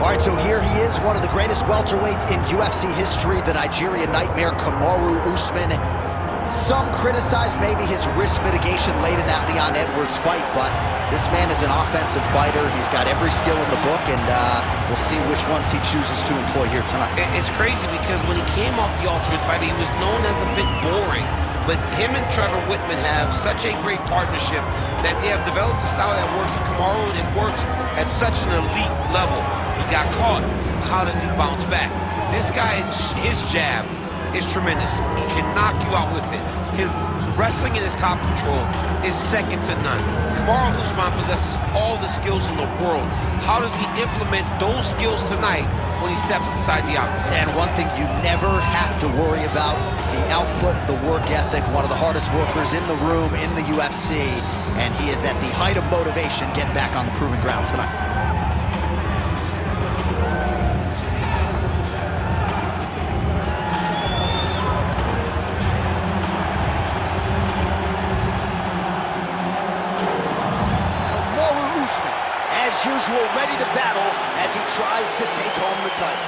All right, so here he is, one of the greatest welterweights in UFC history, the Nigerian Nightmare, Kamaru Usman. Some criticize maybe his risk mitigation late in that Leon Edwards fight, but this man is an offensive fighter. He's got every skill in the book, and we'll see which ones he chooses to employ here tonight. It's crazy because when he came off the Ultimate Fighter, he was known as a bit boring. But him and Trevor Whitman have such a great partnership that they have developed a style that works for Kamaru, and it works at such an elite level. He got caught. How does he bounce back? This guy, his jab is tremendous. He can knock you out with it. His wrestling and his top control is second to none. Kamaru Usman possesses all the skills in the world. How does he implement those skills tonight when he steps inside the octagon? And one thing you never have to worry about, the output, the work ethic, one of the hardest workers in the room in the UFC, and he is at the height of motivation getting back on the proven ground tonight. As usual, ready to battle as he tries to take home the title.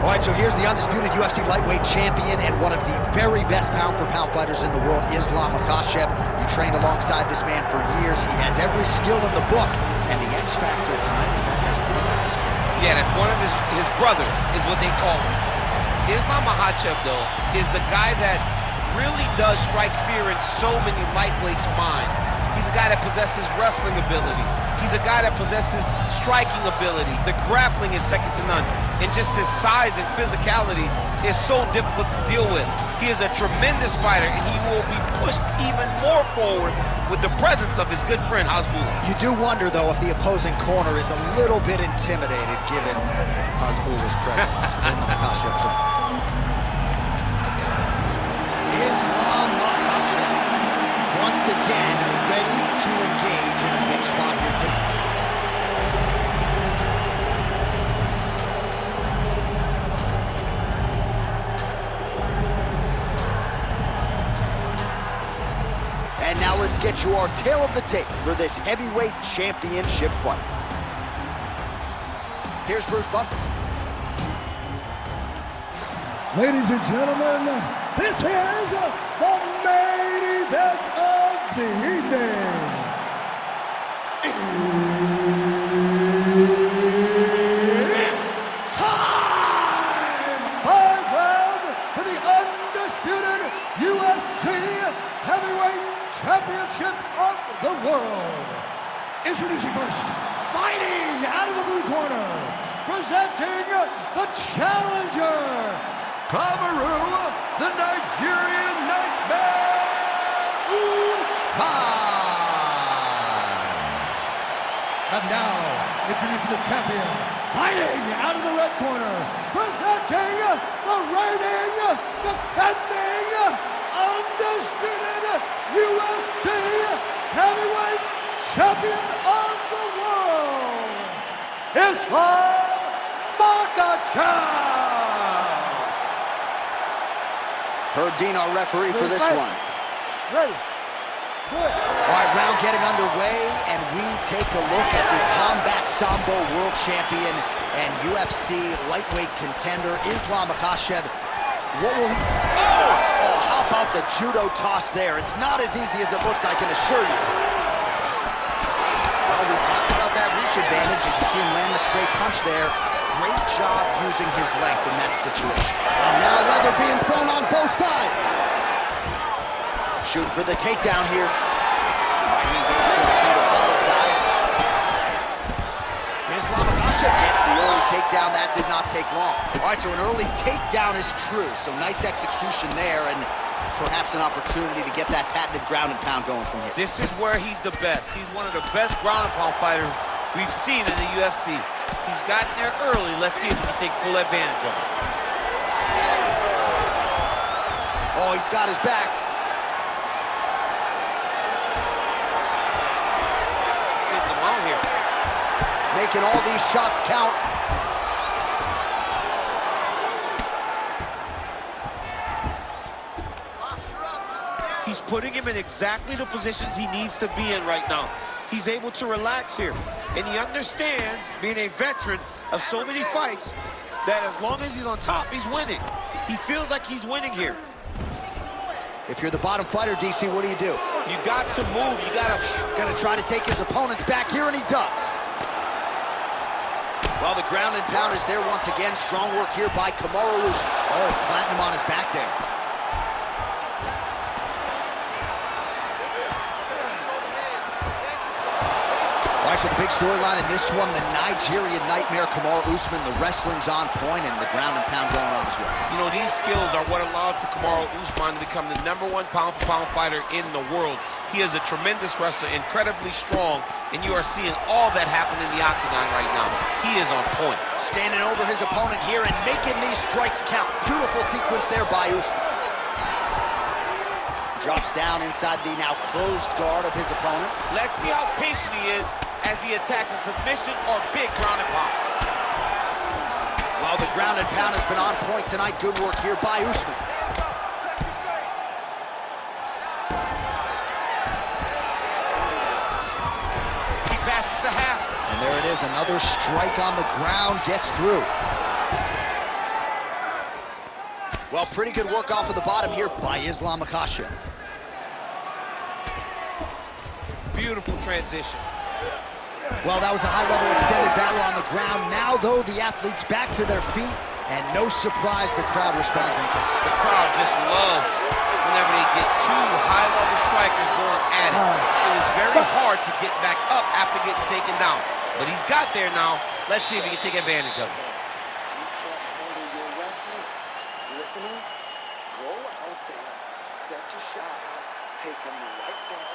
All right, so here's the undisputed UFC lightweight champion and one of the very best pound-for-pound fighters in the world, Islam Makhachev. You trained alongside this man for years. He has every skill in the book, and the X factor tonight is that there's yeah, that's one of his brothers is what they call him. Islam Makhachev, though, is the guy that really does strike fear in so many lightweights' minds. He's a guy that possesses wrestling ability. He's a guy that possesses striking ability. The grappling is second to none. And just his size and physicality is so difficult to deal with. He is a tremendous fighter, and he will be pushed even more forward with the presence of his good friend, Hasbulla. You do wonder, though, if the opposing corner is a little bit intimidated given Hasbulla's presence in the Makhachev fight. Islam Makhachev, once again, ready to engage in a big spot here tonight. And now let's get you our tail of the tape for this heavyweight championship fight. Here's Bruce Buffer. Ladies and gentlemen, this is the main event of the evening. It's time! 5 rounds for the undisputed UFC heavyweight championship of the world. Introducing first, fighting out of the blue corner, presenting the challenger, Kamaru, the Nigerian Nightmare, Usman. And now, introducing the champion, fighting out of the red corner, presenting the reigning, defending, undisputed UFC heavyweight champion of the world, Islam Makhachev. Herb Dean, our referee for this one. Ready. All right, round getting underway, and we take a look at the Combat Sambo world champion and UFC lightweight contender, Islam Makhachev. What will he... Oh, how about the judo toss there? It's not as easy as it looks, I can assure you. Well, we talked about that reach advantage as you see him land the straight punch there. Great job using his length in that situation. And now leather being thrown on both sides. Shooting for the takedown here. He engages with a single collar tie. Islam Makhachev gets the early takedown. That did not take long. All right, so an early takedown is true. So nice execution there, and perhaps an opportunity to get that patented ground and pound going from here. This is where he's the best. He's one of the best ground and pound fighters we've seen in the UFC. He's gotten there early. Let's see if he can take full advantage of it. Oh, Oh, he's got his back. Getting him out here. Making all these shots count. He's putting him in exactly the positions he needs to be in right now. He's able to relax here. And he understands, being a veteran of so many fights, that as long as he's on top, he's winning. He feels like he's winning here. If you're the bottom fighter, DC, what do? You got to move. You got to... Gonna try to take his opponents back here, and he does. Well, the ground and pound is there once again. Strong work here by Kamaru Usman. Oh, flatten him on his back there. All right, so the big storyline in this one, the Nigerian nightmare, Kamaru Usman. The wrestling's on point, and the ground and pound going on as well. You know, these skills are what allowed for Kamaru Usman to become the #1 pound-for-pound fighter in the world. He is a tremendous wrestler, incredibly strong, and you are seeing all that happen in the octagon right now. He is on point. Standing over his opponent here and making these strikes count. Beautiful sequence there by Usman. Drops down inside the now closed guard of his opponent. Let's see how patient he is as he attacks a submission or big ground and pound. Well, the ground and pound has been on point tonight. Good work here by Usman. He passes the half. And there it is, another strike on the ground, gets through. Well, pretty good work off of the bottom here by Islam Makhachev. Beautiful transition. Well, that was a high-level extended battle on the ground. Now, though, the athletes back to their feet, and no surprise, the crowd responds in kind. The crowd just loves whenever they get two high-level strikers going at it. It was very hard to get back up after getting taken down. But he's got there now. Let's see if he can take advantage of it. Listening, go out there, set your shot out, take him right down.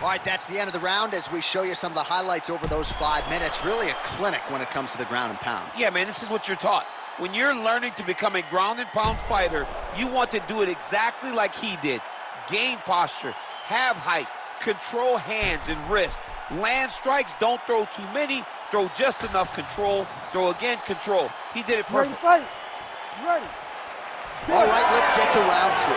All right, that's the end of the round as we show you some of the highlights over those 5 minutes. Really a clinic when it comes to the ground and pound. Yeah, man, this is what you're taught. When you're learning to become a ground and pound fighter, you want to do it exactly like he did. Gain posture, have height, control hands and wrists. Land strikes, don't throw too many, throw just enough, control, throw again, control. He did it perfect. Ready, fight. Ready. All right, let's get to round 2.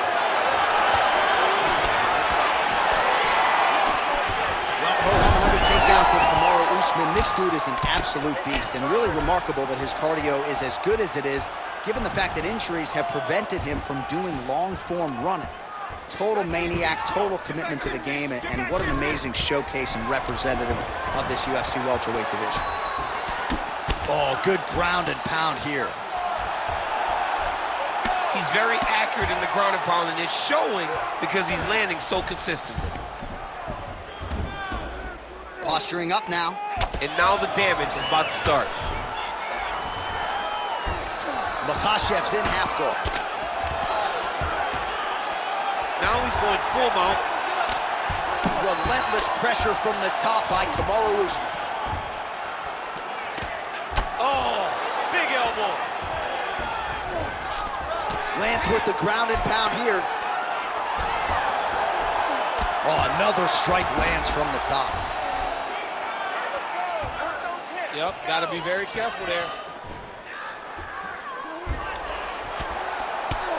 Another takedown from Kamaru Usman. This dude is an absolute beast, and really remarkable that his cardio is as good as it is, given the fact that injuries have prevented him from doing long-form running. Total maniac, total commitment to the game, and what an amazing showcase and representative of this UFC welterweight division. Oh, good ground and pound here. He's very accurate in the ground and pound, and it's showing because he's landing so consistently. Posturing up now. And now the damage is about to start. Makhachev's in half guard. Now he's going full mount. Relentless pressure from the top by Kamaru Usman. Oh, big elbow. Lands with the ground and pound here. Oh, another strike lands from the top. Yep, got to be very careful there.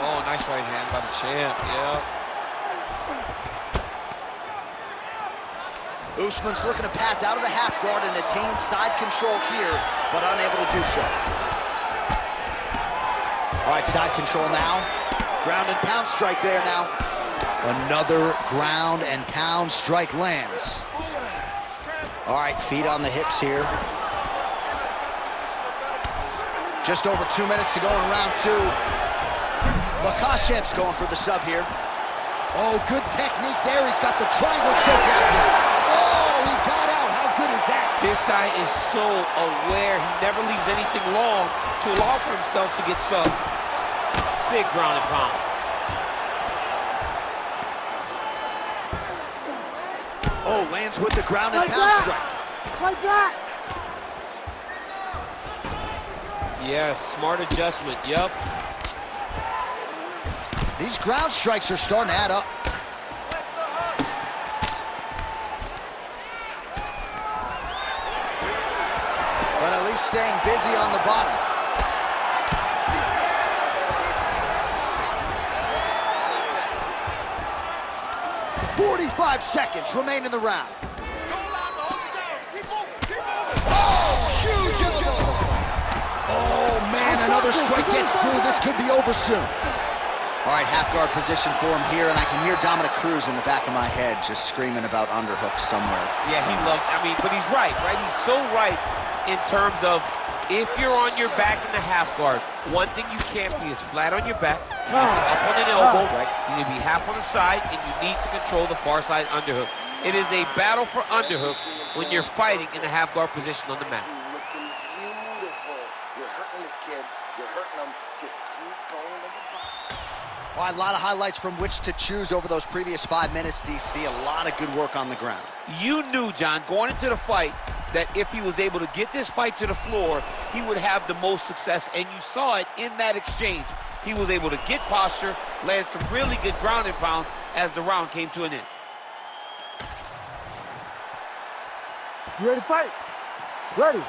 Oh, nice right hand by the champ, yeah. Usman's looking to pass out of the half guard and attain side control here, but unable to do so. All right, side control now. Ground and pound strike there now. Another ground and pound strike lands. All right, feet on the hips here. Just over 2 minutes to go in round 2. Makhachev's going for the sub here. Oh, good technique there. He's got the triangle choke locked in. Oh, he got out. How good is that? This guy is so aware. He never leaves anything long to allow for himself to get subbed. Big ground and pound. Oh, lands with the ground and pound strike. Fight back. Yes, smart adjustment, yep. These ground strikes are starting to add up. But at least staying busy on the bottom. 45 seconds remain in the round. Oh, huge elbow. Oh, man, another strike gets through. This could be over soon. All right, half guard position for him here, and I can hear Dominic Cruz in the back of my head just screaming about underhooks somewhere. Yeah, he loved, but he's right? He's so right in terms of if you're on your back in the half guard, one thing you can't be is flat on your back. You need to be up on an elbow. Right. You need to be half on the side, and you need to control the far side underhook. It is a battle for underhook when you're fighting in the half guard position on the mat. Looking beautiful. You're hurting this kid. You're hurting him. Just keep going to the bottom. Well, a lot of highlights from which to choose over those previous 5 minutes, DC. A lot of good work on the ground. You knew, John, going into the fight, that if he was able to get this fight to the floor, he would have the most success, and you saw it in that exchange. He was able to get posture, land some really good ground and pound as the round came to an end. You ready to fight? Ready.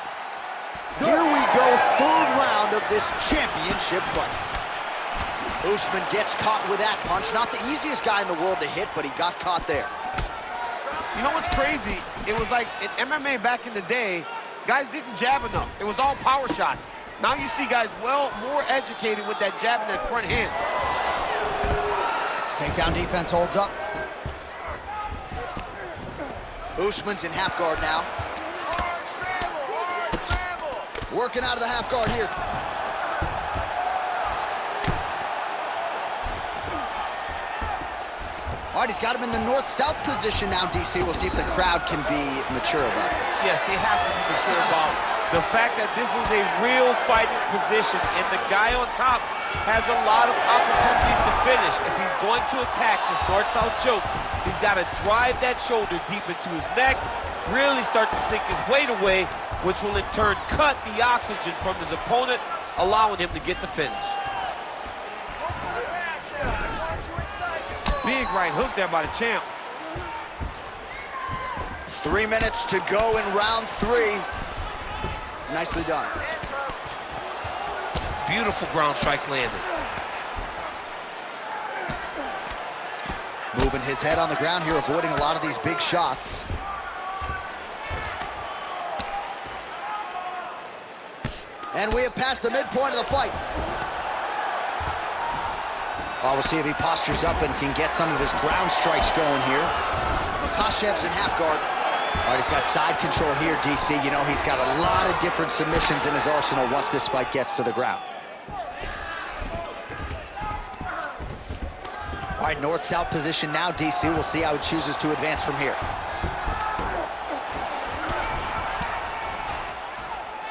Here we go, third round of this championship fight. Usman gets caught with that punch. Not the easiest guy in the world to hit, but he got caught there. You know what's crazy? It was like in MMA back in the day, guys didn't jab enough. It was all power shots. Now you see guys more educated with that jab and that front hand. Takedown defense holds up. Usman's in half guard now. Working out of the half guard here. All right, he's got him in the north-south position now, DC. We'll see if the crowd can be mature about this. Yes, they have to be mature about the fact that this is a real fighting position, and the guy on top has a lot of opportunities to finish. If he's going to attack this north-south choke, he's got to drive that shoulder deep into his neck, really start to sink his weight away, which will in turn cut the oxygen from his opponent, allowing him to get the finish. Big right hook there by the champ. 3 minutes to go in round 3. Nicely done. Beautiful ground strikes landed. Moving his head on the ground here, avoiding a lot of these big shots. And we have passed the midpoint of the fight. Well, we'll see if he postures up and can get some of his ground strikes going here. Makhachev's in half guard. All right, he's got side control here, DC. You know, he's got a lot of different submissions in his arsenal once this fight gets to the ground. All right, north-south position now, DC. We'll see how he chooses to advance from here.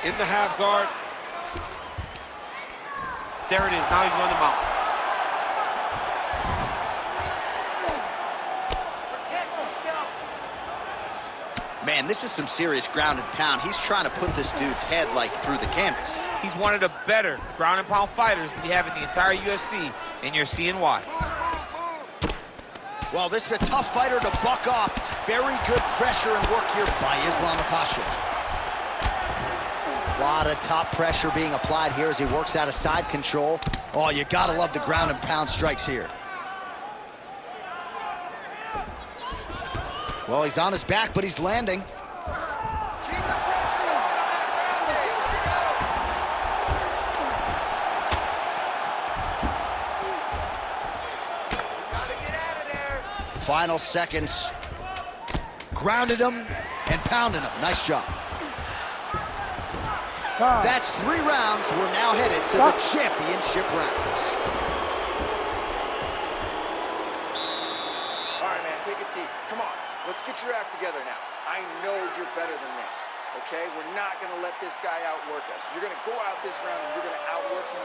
In the half guard. There it is. Now he's going to mount. Man, this is some serious ground and pound. He's trying to put this dude's head, like, through the canvas. He's one of the better ground and pound fighters we have in the entire UFC, and you're seeing why. Well, this is a tough fighter to buck off. Very good pressure and work here by Islam Makhachev. A lot of top pressure being applied here as he works out of side control. Oh, you gotta love the ground and pound strikes here. Well, he's on his back, but he's landing. Keep the pressure on that ground game. Let's go. Gotta get out of there. Final seconds. Grounded him and pounded him. Nice job. That's 3 rounds. We're now headed to the championship rounds. All right, man, take a seat. Come on, let's get your act together now. I know you're better than this, okay? We're not gonna let this guy outwork us. You're gonna go out this round and you're gonna outwork him.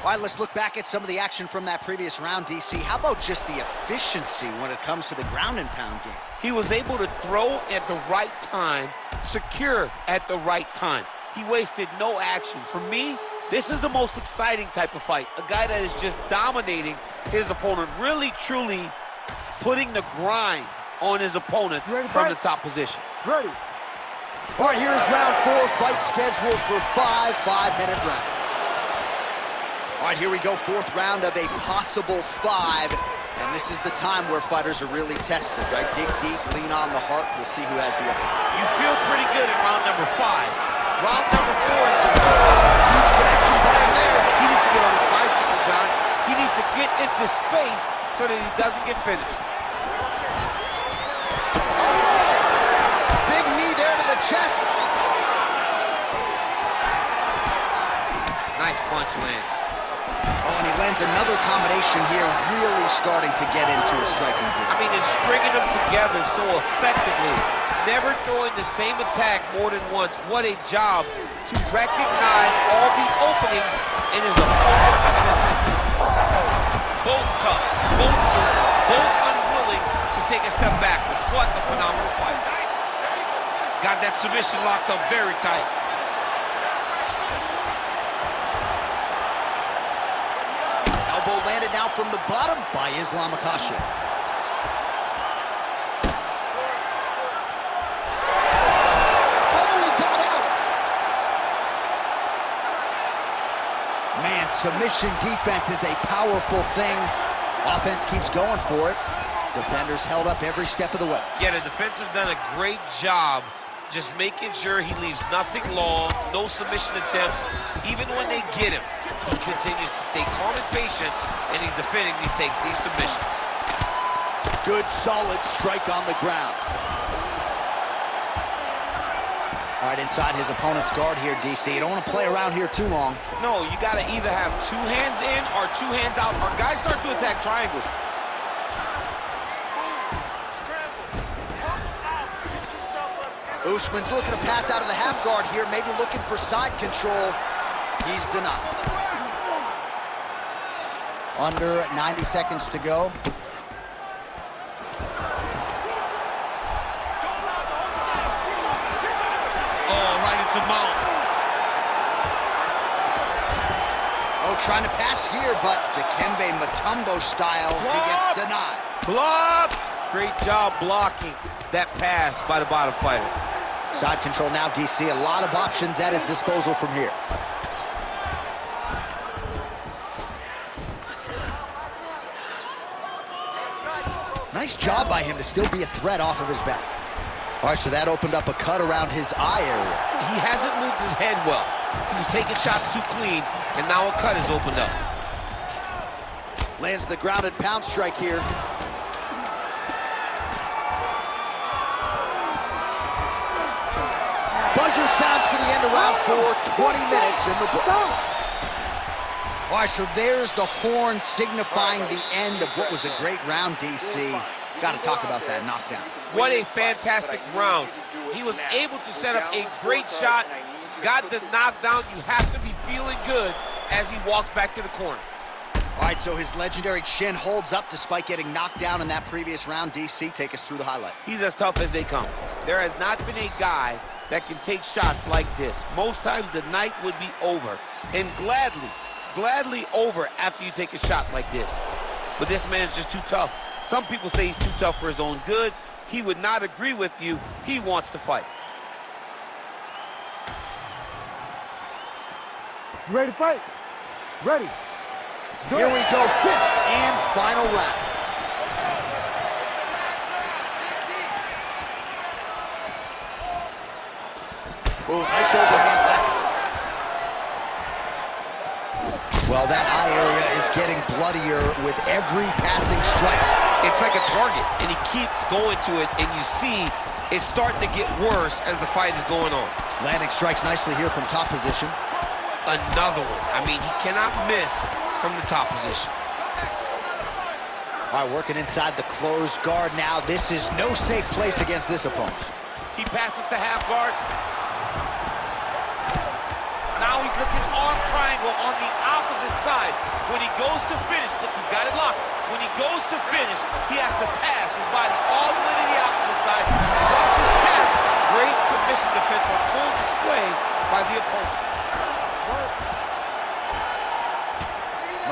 All right, let's look back at some of the action from that previous round, DC. How about just the efficiency when it comes to the ground and pound game? He was able to throw at the right time, secure at the right time. He wasted no action. For me, this is the most exciting type of fight. A guy that is just dominating his opponent, really, truly putting the grind on his opponent from the top position. Ready. All right, here is round 4, fight scheduled for 5 5-minute rounds. All right, here we go, 4th round of a possible 5. And this is the time where fighters are really tested, right? Dig deep, lean on the heart. We'll see who has the upper. You feel pretty good in round number 5. Round number 4. Huge connection by him there. He needs to get on his bicycle, John. He needs to get into space so that he doesn't get finished. Big knee there to the chest. Nice punch lands. Oh, and he lands another combination here, really starting to get into a striking groove. I mean, and stringing them together so effectively, never throwing the same attack more than once. What a job to recognize all the openings in his opponent's defense. Both tough, both unwilling to take a step backward. What a phenomenal fight. Got that submission locked up very tight. Elbow landed now from the bottom by Makhachev. Oh, he got out! Man, submission defense is a powerful thing. Offense keeps going for it. Defenders held up every step of the way. Yeah, the defense has done a great job just making sure he leaves nothing long, no submission attempts. Even when they get him, he continues to stay calm and patient, and he's defending these submissions. Good, solid strike on the ground. All right, inside his opponent's guard here, DC. You don't want to play around here too long. No, you got to either have 2 hands in or 2 hands out, or guys start to attack triangles. Usman's looking to pass out of the half guard here, maybe looking for side control. He's denied. Under 90 seconds to go. Oh, right into mount. Oh, trying to pass here, but Dikembe Mutombo style, he gets denied. Blocked! Great job blocking that pass by the bottom fighter. Side control now, DC. A lot of options at his disposal from here. Nice job by him to still be a threat off of his back. All right, so that opened up a cut around his eye area. He hasn't moved his head well. He was taking shots too clean, and now a cut has opened up. Lands the grounded pound strike here. Buzzer sounds for the end of round 4, 20 minutes in the books. All right, so there's the horn signifying the end of what was a great round, DC. Got to talk about that knockdown. What a fantastic round. He was able to set up a great shot, got the knockdown. You have to be feeling good as he walks back to the corner. All right, so his legendary chin holds up despite getting knocked down in that previous round. DC, take us through the highlight. He's as tough as they come. There has not been a guy that can take shots like this. Most times the night would be over, and gladly over after you take a shot like this. But this man's just too tough. Some people say he's too tough for his own good. He would not agree with you. He wants to fight. You ready to fight? Ready. Here we go, 5th and final round. Oh, nice overhand left. Well, that eye area is getting bloodier with every passing strike. It's like a target, and he keeps going to it, and you see it's starting to get worse as the fight is going on. Landing strikes nicely here from top position. Another one. I mean, he cannot miss from the top position. All right, working inside the closed guard now. This is no safe place against this opponent. He passes to half guard. Now he's looking arm triangle on the opposite side. When he goes to finish, look, he's got it locked. When he goes to finish, he has to pass his body all the way to the opposite side, drop his chest. Great submission defense on full display by the opponent.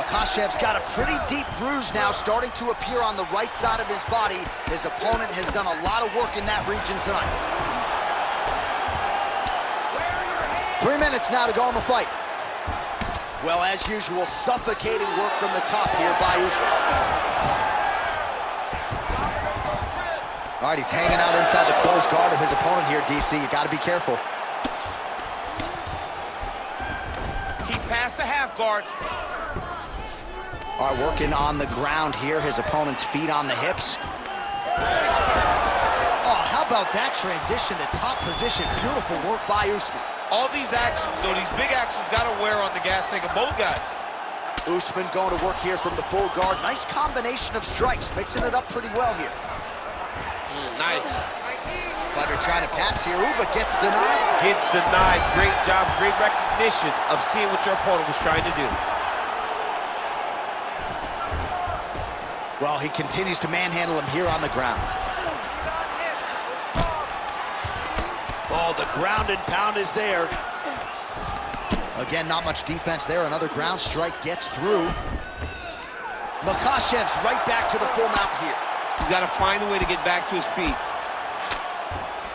Makhachev's got a pretty deep bruise now starting to appear on the right side of his body. His opponent has done a lot of work in that region tonight. 3 minutes now to go in the fight. Well, as usual, suffocating work from the top here by Usman. All right, he's hanging out inside the closed guard of his opponent here, DC. You got to be careful. He passed the half guard. All right, working on the ground here. His opponent's feet on the hips. Oh, how about that transition to top position? Beautiful work by Usman. All these actions, though, these big actions got to wear on the gas tank of both guys. Usman going to work here from the full guard. Nice combination of strikes, mixing it up pretty well here. Nice. Fighter trying to pass here. Ooh, but gets denied. Gets denied. Great job, great recognition of seeing what your opponent was trying to do. Well, he continues to manhandle him here on the ground. Oh, the ground and pound is there. Again, not much defense there. Another ground strike gets through. Makhachev's right back to the full mount here. He's got to find a way to get back to his feet.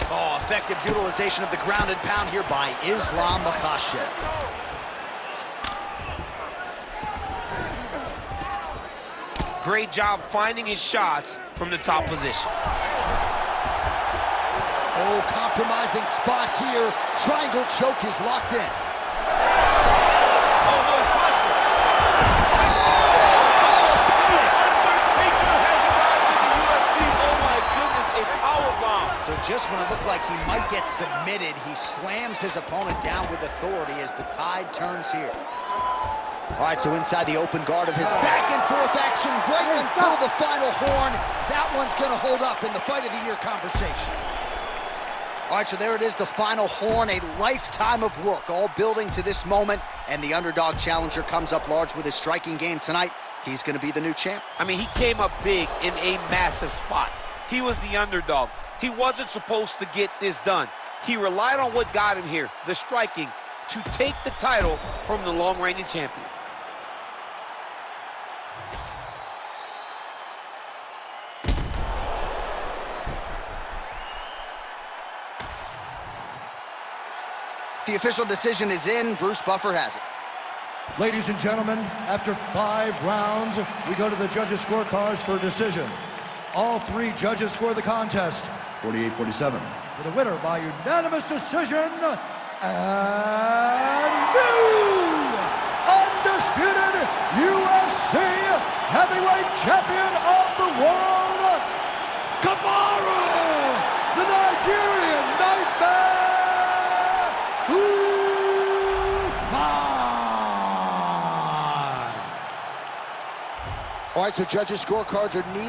Oh, effective utilization of the ground and pound here by Islam Makhachev. Great job finding his shots from the top position. Oh, compromising spot here. Triangle choke is locked in. Oh, no, it's possible. Undertaker has arrived in the UFC. Oh, my goodness, a powerbomb. So just when it looked like he might get submitted, he slams his opponent down with authority as the tide turns here. All right, so inside the open guard of his back-and-forth action right until the final horn. That one's going to hold up in the Fight of the Year conversation. All right, so there it is, the final horn, a lifetime of work, all building to this moment, and the underdog challenger comes up large with his striking game tonight. He's going to be the new champ. I mean, he came up big in a massive spot. He was the underdog. He wasn't supposed to get this done. He relied on what got him here, the striking, to take the title from the long-reigning champion. The official decision is in. Bruce Buffer has it. Ladies and gentlemen, after 5 rounds, we go to the judges' scorecards for a decision. All 3 judges score the contest, 48-47. For the winner by unanimous decision, and new undisputed UFC heavyweight champion of the world, Kamaru, the Nigerian Nightmare Usman. All right, so judges' scorecards are neat.